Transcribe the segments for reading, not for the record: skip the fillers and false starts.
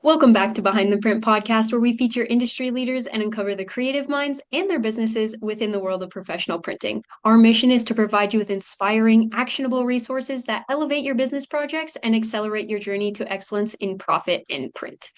Welcome back to Behind the Print podcast, where we feature industry leaders and uncover the creative minds and their businesses within the world of professional printing. Our mission is to provide you with inspiring, actionable resources that elevate your business projects and accelerate your journey to excellence in profit and print.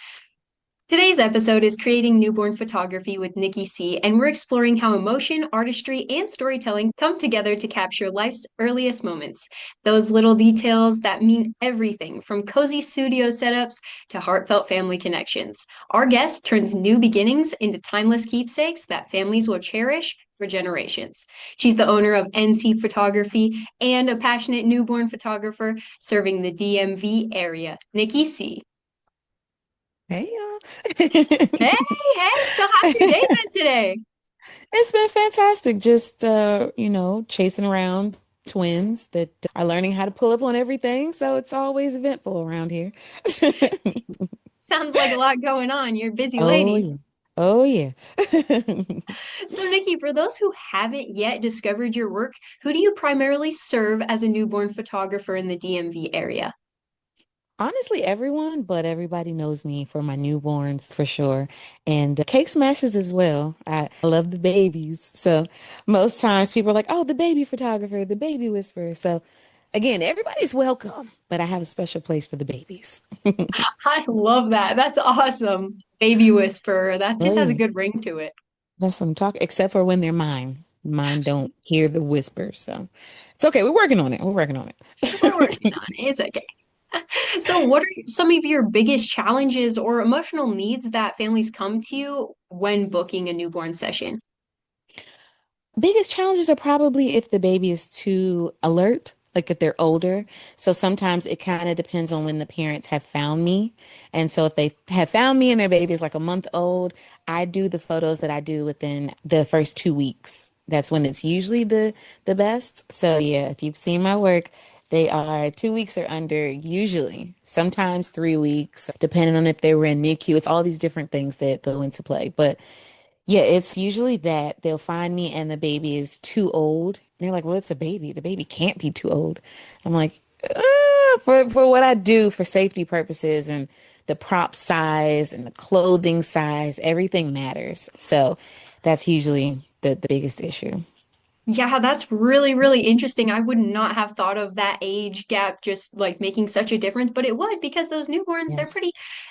Today's episode is Creating Newborn Photography with Nikki Cee, and we're exploring how emotion, artistry, and storytelling come together to capture life's earliest moments. Those little details that mean everything from cozy studio setups to heartfelt family connections. Our guest turns new beginnings into timeless keepsakes that families will cherish for generations. She's the owner of NCeePhotography and a passionate newborn photographer serving the DMV area. Nikki Cee. Hey y'all. Hey, hey, so how's your day been today? It's been fantastic. Just chasing around twins that are learning how to pull up on everything. So it's always eventful around here. Sounds like a lot going on. You're a busy Oh lady. yeah. Oh yeah. So, Nikki, for those who haven't yet discovered your work, who do you primarily serve as a newborn photographer in the DMV area? Honestly, everyone, but everybody knows me for my newborns for sure. And cake smashes as well. I love the babies. So most times people are like, oh, the baby photographer, the baby whisperer. So again, everybody's welcome, but I have a special place for the babies. I love that. That's awesome. Baby whisperer. That Oh just has a yeah. good ring to it. That's what I'm talking, except for when they're mine. Mine don't hear the whisper. So it's okay. We're working on it. We're working on We're working it. on it. It's okay. So, what are some of your biggest challenges or emotional needs that families come to you when booking a newborn session? Biggest challenges are probably if the baby is too alert, like if they're older. So sometimes it kind of depends on when the parents have found me. And so if they have found me and their baby is like a month old, I do the photos that I do within the first 2 weeks. That's when it's usually the best. So yeah, if you've seen my work, they are 2 weeks or under usually. Sometimes 3 weeks, depending on if they were in NICU. It's all these different things that go into play. But yeah, it's usually that they'll find me and the baby is too old. And they're like, well, it's a baby. The baby can't be too old. I'm like, for what I do for safety purposes and the prop size and the clothing size, everything matters. So that's usually the biggest issue. Yeah, that's really, really interesting. I would not have thought of that age gap just like making such a difference, but it would because those newborns, Yes.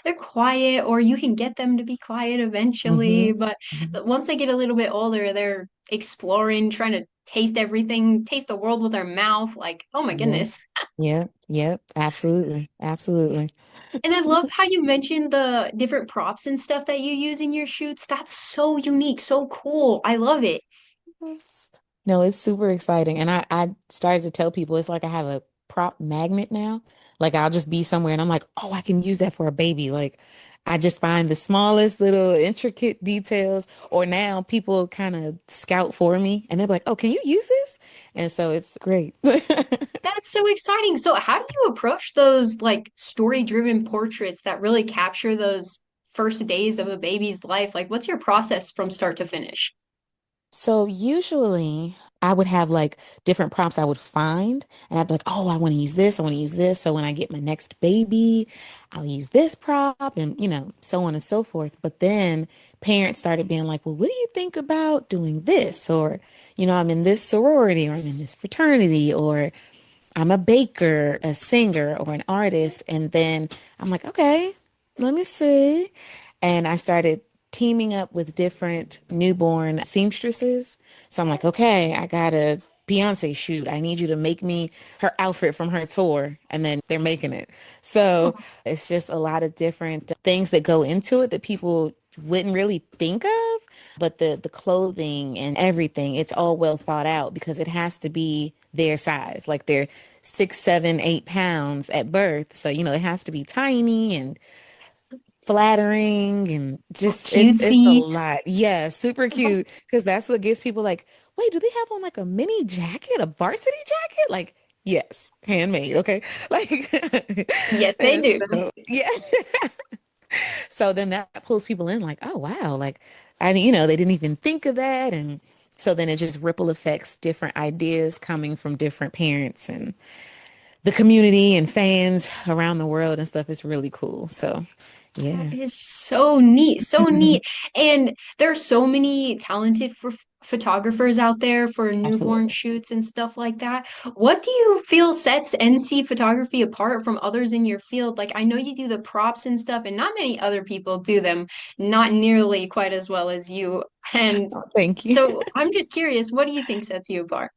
they're quiet, or you can get them to be quiet eventually. Mm-hmm. But once they get a little bit older, they're exploring, trying to taste everything, taste the world with their mouth. Like, oh my Yep. goodness. Yep. Yep. Absolutely. Absolutely. And I love how you mentioned the different props and stuff that you use in your shoots. That's so unique, so cool. I love it. No, it's super exciting. And I started to tell people it's like I have a prop magnet now. Like I'll just be somewhere and I'm like, oh, I can use that for a baby. Like I just find the smallest little intricate details, or now people kind of scout for me and they're like, oh, can you use this? And so it's great. That's so exciting. So, how do you approach those like story-driven portraits that really capture those first days of a baby's life? Like, what's your process from start to finish? So usually I would have like different prompts I would find, and I'd be like, oh, I want to use this. I want to use this. So when I get my next baby, I'll use this prop and, so on and so forth. But then parents started being like, well, what do you think about doing this? Or, I'm in this sorority or I'm in this fraternity or I'm a baker, a singer, or an artist. And then I'm like, okay, let me see. And I started teaming up with different newborn seamstresses. So I'm like, okay, I got a Beyonce shoot. I need you to make me her outfit from her tour. And then they're making it. So it's just a lot of different things that go into it that people wouldn't really think of. But the clothing and everything, it's all well thought out because it has to be their size. Like they're 6, 7, 8 pounds at birth. So, it has to be tiny and flattering and just it's a Cutesy. lot. Yeah, super cute. Because that's what gets people like, wait, do they have on like a mini jacket, a varsity jacket? Like, yes, handmade, okay? Like Yes, they and do. so yeah. So then that pulls people in like, oh wow, like they didn't even think of that. And so then it just ripple affects different ideas coming from different parents and the community and fans around the world and stuff is really cool. So That Yeah, is so neat, so neat. And there are so many talented photographers out there for newborn absolutely. shoots and stuff like that. What do you feel sets NC photography apart from others in your field? Like, I know you do the props and stuff, and not many other people do them, not nearly quite as well as you. And Oh, thank you. so I'm just curious, what do you think sets you apart?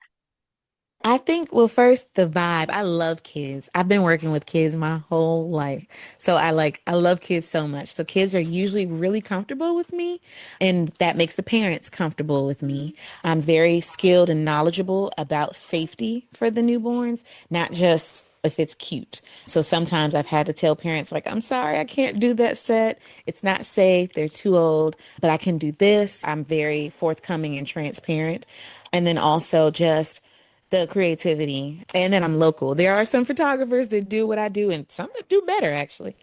I think, well, first, the vibe. I love kids. I've been working with kids my whole life. So I love kids so much. So kids are usually really comfortable with me, and that makes the parents comfortable with me. I'm very skilled and knowledgeable about safety for the newborns, not just if it's cute. So sometimes I've had to tell parents, like, I'm sorry, I can't do that set. It's not safe. They're too old, but I can do this. I'm very forthcoming and transparent. And then also just the creativity. And then I'm local. There are some photographers that do what I do and some that do better actually.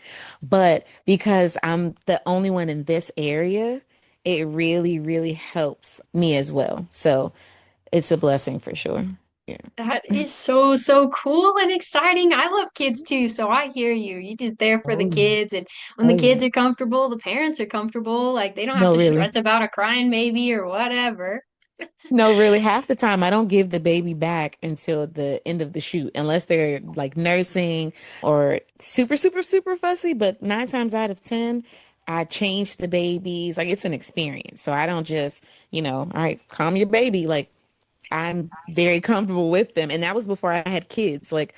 But because I'm the only one in this area, it really, really helps me as well. So it's a blessing for sure. Yeah. That is so, so cool and exciting. I love kids too, so I hear you. You're just there for the Oh yeah. kids, and when Oh the yeah. kids are comfortable, the parents are comfortable. Like they don't have No, to really. stress about a crying baby or whatever. No, really, half the time I don't give the baby back until the end of the shoot, unless they're like nursing or super, super, super fussy. But nine times out of 10, I change the babies. Like it's an experience. So I don't just, all right, calm your baby. Like I'm very comfortable with them. And that was before I had kids. Like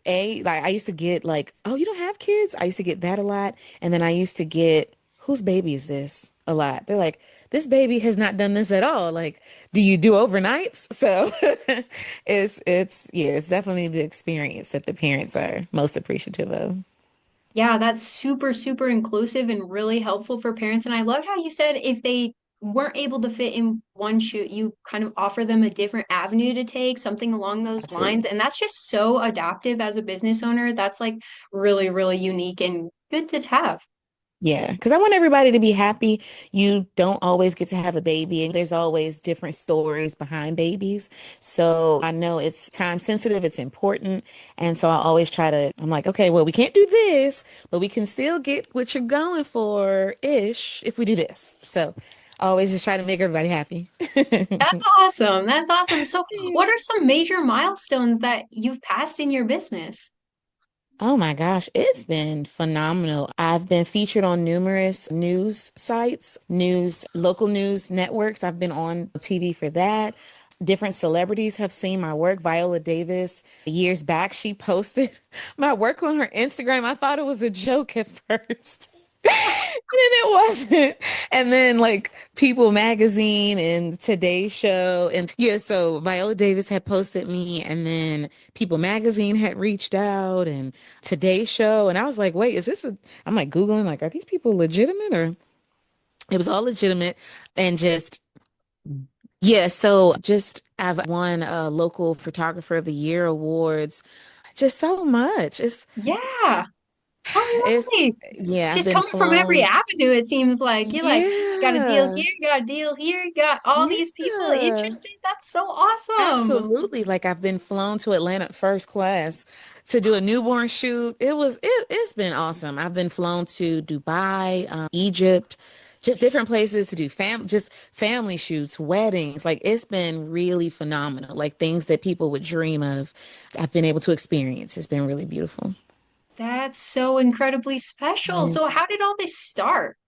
I used to get like, oh, you don't have kids? I used to get that a lot. And then I used to get, whose baby is this? A lot. They're like, this baby has not done this at all. Like, do you do overnights? So it's definitely the experience that the parents are most appreciative of. Yeah, that's super, super inclusive and really helpful for parents. And I loved how you said if they weren't able to fit in one shoot, you kind of offer them a different avenue to take, something along those lines. Absolutely. And that's just so adaptive as a business owner. That's like really, really unique and good to have. Yeah, because I want everybody to be happy. You don't always get to have a baby, and there's always different stories behind babies. So I know it's time sensitive, it's important. And so I always try to, I'm like, okay, well, we can't do this, but we can still get what you're going for ish if we do this. So I always just try to make everybody happy. That's awesome. That's awesome. So, Yeah. what are some major milestones that you've passed in your business? Oh my gosh, it's been phenomenal. I've been featured on numerous news sites, local news networks. I've been on TV for that. Different celebrities have seen my work. Viola Davis, years back, she posted my work on her Instagram. I thought it was a joke at first. And then it wasn't. And then like People Magazine and Today Show. And yeah, so Viola Davis had posted me and then People Magazine had reached out and Today Show. And I was like, wait, I'm like Googling, like, are these people legitimate or it was all legitimate and just, yeah. So just I've won a local photographer of the year awards, just so much. Yeah. Oh, It's, lovely. yeah, I've Just been coming from every flown. avenue, it seems like. You're like, got a deal Yeah. here, got a deal here, got all these people Yeah. interested. That's so awesome. Absolutely. Like I've been flown to Atlanta first class to do a newborn shoot. It's been awesome. I've been flown to Dubai, Egypt, just different places to do just family shoots, weddings. Like it's been really phenomenal. Like things that people would dream of, I've been able to experience. It's been really beautiful. That's so incredibly special. So, how did all this start?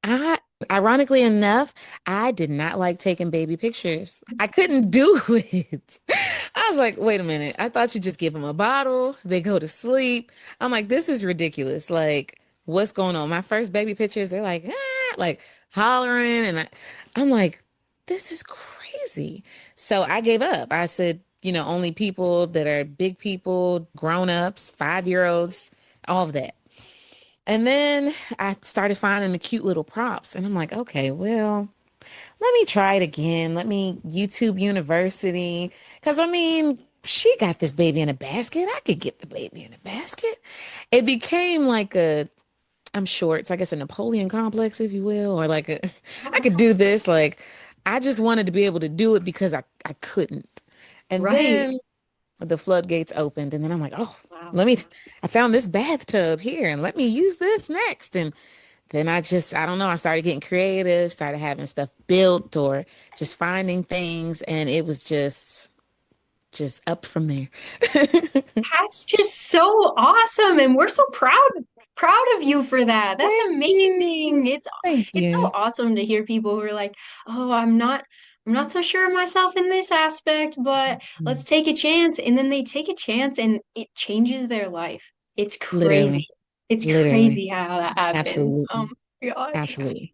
I, ironically enough, I did not like taking baby pictures. I couldn't do it. I was like, wait a minute. I thought you just give them a bottle, they go to sleep. I'm like, this is ridiculous. Like, what's going on? My first baby pictures, they're like, like hollering. I'm like, this is crazy. So I gave up. I said, only people that are big people, grown-ups, 5-year-olds, all of that. And then I started finding the cute little props, and I'm like, okay, well, let me try it again. Let me YouTube University. Because I mean, she got this baby in a basket. I could get the baby in a basket. It became like I'm short, so I guess a Napoleon complex, if you will, or like I could do this. Like, I just wanted to be able to do it because I couldn't. And Right. then the floodgates opened, and then I'm like, oh. let me, I found this bathtub here and let me use this next. And then I don't know, I started getting creative, started having stuff built or just finding things. And it was just up from there. That's just so awesome, and we're so proud of you for that. That's Thank amazing. you. Thank It's so you. awesome to hear people who are like, "Oh, I'm not so sure of myself in this aspect, but let's take a chance." And then they take a chance and it changes their life. It's crazy. Literally, It's literally. crazy how that happens. Oh Absolutely. my gosh. Absolutely.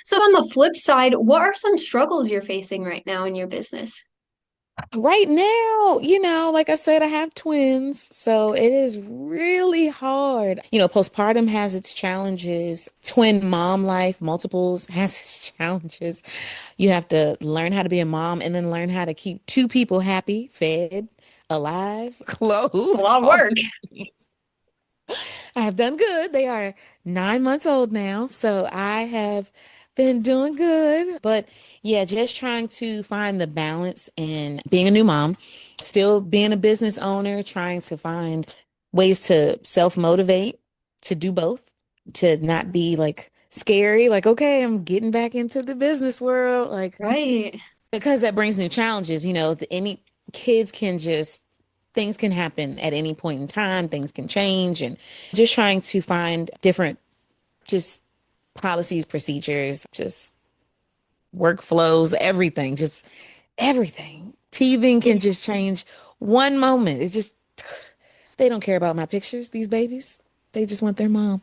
So on the flip side, what are some struggles you're facing right now in your business? Right now, like I said, I have twins, so it is really hard. Postpartum has its challenges. Twin mom life, multiples, has its challenges. You have to learn how to be a mom and then learn how to keep two people happy, fed, alive, A clothed, lot of all work. the things. I have done good. They are 9 months old now, so I have been doing good. But yeah, just trying to find the balance in being a new mom, still being a business owner, trying to find ways to self-motivate, to do both, to not be like scary, like, okay, I'm getting back into the business world, like, Right. because that brings new challenges. Any kids can just things can happen at any point in time, things can change, and just trying to find different just policies, procedures, just workflows, everything, just everything. Teething can just change one moment. It's just they don't care about my pictures, these babies. They just want their mom.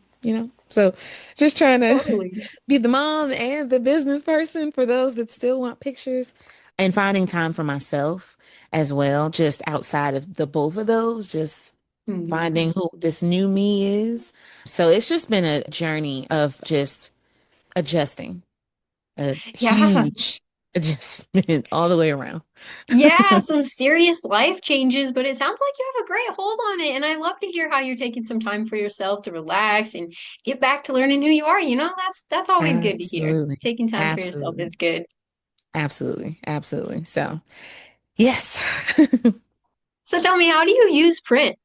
So just trying to Totally. be the mom and the business person for those that still want pictures and finding time for myself as well, just outside of the both of those, just Hmm. finding who this new me is. So it's just been a journey of just adjusting, a Yeah. huge adjustment all the way around. Yeah, some serious life changes, but it sounds like you have a great hold on it. And I love to hear how you're taking some time for yourself to relax and get back to learning who you are. That's always good to hear. Absolutely. Taking time for yourself Absolutely. is good. Absolutely. Absolutely. So, yes. So tell me, how do you use print?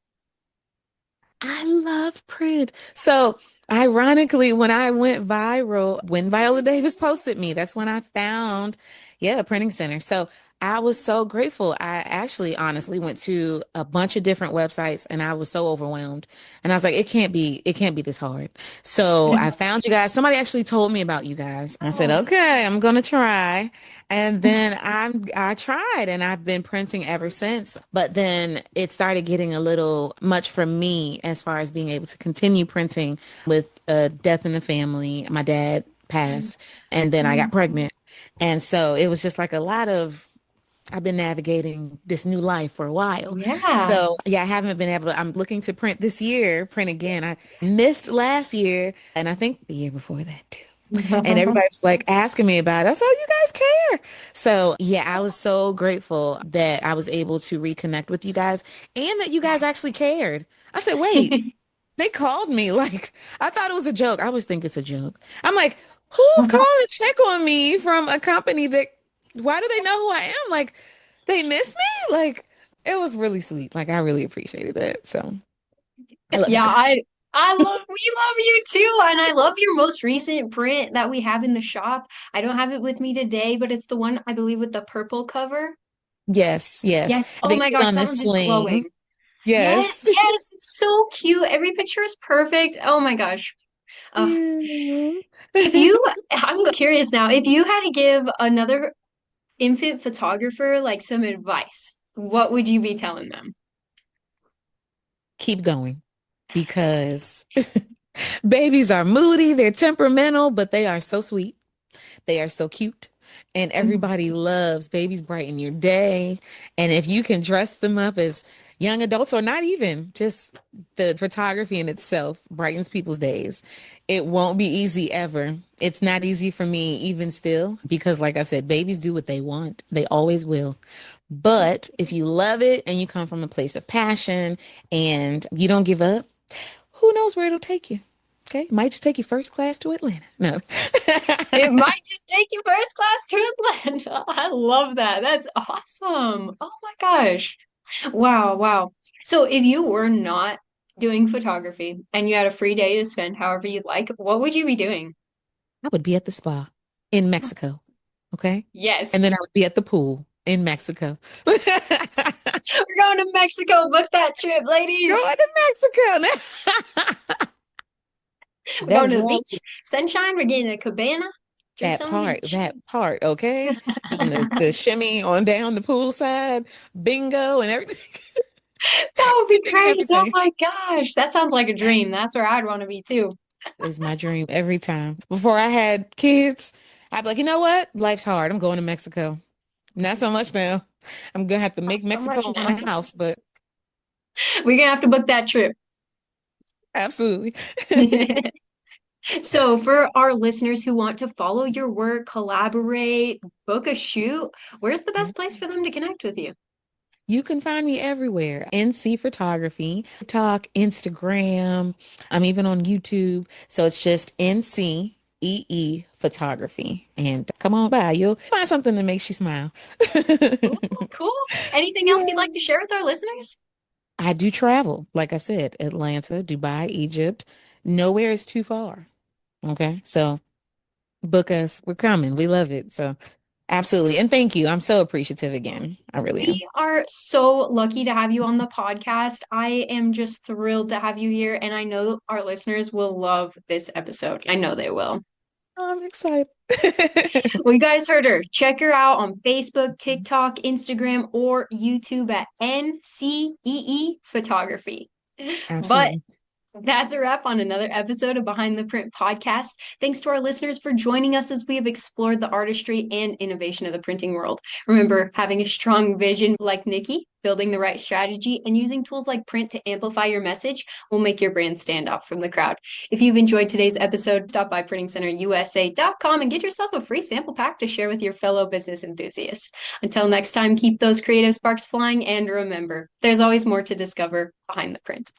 I love print. So, ironically, when I went viral, when Viola Davis posted me, that's when I found, yeah, a printing center. So, I was so grateful. I actually honestly went to a bunch of different websites and I was so overwhelmed. And I was like, it can't be this hard. So, I found you guys. Somebody actually told me about you guys. I said, Oh, okay, I'm gonna try. And then I tried and I've been printing ever since. But then it started getting a little much for me as far as being able to continue printing with a death in the family. My dad passed and then I got pregnant. And so it was just like a lot of I've been navigating this new life for a while. yeah. So, yeah, I haven't been able to. I'm looking to print this year, print again. I missed last year and I think the year before that too. And everybody was like asking me about it. I said, oh, you guys care. So, yeah, I was so grateful that I was able to reconnect with you guys and that you guys actually cared. I said, wait, they called me. Like, I thought it was a joke. I always think it's a joke. I'm like, who's calling to check on me from a company that, why do they know who I am? Like, they miss me? Like, it was really sweet. Like, I really appreciated that. So, I love you Yeah, guys. we love you too. And I love your most recent print that we have in the shop. I don't have it with me today, but it's the one I believe with the purple cover. Yes, yes. Yes. I Oh think my it's gosh, on that this one's just sling. glowing. Yes, Yes. yes, it's so cute. Every picture is perfect. Oh my gosh. Uh, You. if you, I'm curious now, if you had to give another infant photographer like some advice, what would you be telling them? Keep going because babies are moody, they're temperamental, but they are so sweet. They are so cute. And everybody loves babies brighten your day. And if you can dress them up as young adults or not even, just the photography in itself brightens people's days. It won't be easy ever. It's not easy for me even still because like I said, babies do what they want. They always will. But if you love it and you come from a place of passion and you don't give up, who knows where it'll take you? Okay, might just take you first class to Atlanta. No. It might just take you first class to Atlanta. I love that. That's awesome. Oh my gosh. Wow, wow. So if you were not doing photography and you had a free day to spend however you'd like, what would you be doing? I would be at the spa in Mexico. Okay. Yes, And then I would be at the pool in Mexico. Going we're going to Mexico. Book that trip, ladies. to Mexico. We're That going is to the where I beach. Sunshine. We're getting a cabana. Drinks that on the part, beach. that part, okay? Doing the shimmy on down the poolside, bingo and everything. That would be Anything and great. Oh everything my gosh. That sounds like a dream. That's where I'd want to be too. is my dream every time. Before I had kids, I'd be like, you know what? Life's hard. I'm going to Mexico. Not so much now. I'm gonna have to make So much Mexico my now. house, but We're gonna have to book that trip. absolutely. So, for our listeners who want to follow your work, collaborate, book a shoot, where's the best place for them to connect with you? You can find me everywhere. NC Photography, TikTok, Instagram. I'm even on YouTube. So it's just NCEE Photography. And come on by. You'll find something that makes you smile. Cool, cool. Anything else you'd Yeah. like to share with our listeners? I do travel. Like I said, Atlanta, Dubai, Egypt. Nowhere is too far. Okay. So book us. We're coming. We love it. So absolutely. And thank you. I'm so appreciative again. I really am. We are so lucky to have you on the podcast. I am just thrilled to have you here, and I know our listeners will love this episode. I know they will. I'm excited. Well, you guys heard her. Check her out on Facebook, TikTok, Instagram, or YouTube at NCEE Photography. But Absolutely. that's a wrap on another episode of Behind the Print podcast. Thanks to our listeners for joining us as we have explored the artistry and innovation of the printing world. Remember, having a strong vision like Nikki, building the right strategy, and using tools like print to amplify your message will make your brand stand out from the crowd. If you've enjoyed today's episode, stop by PrintingCenterUSA.com and get yourself a free sample pack to share with your fellow business enthusiasts. Until next time, keep those creative sparks flying, and remember, there's always more to discover behind the print.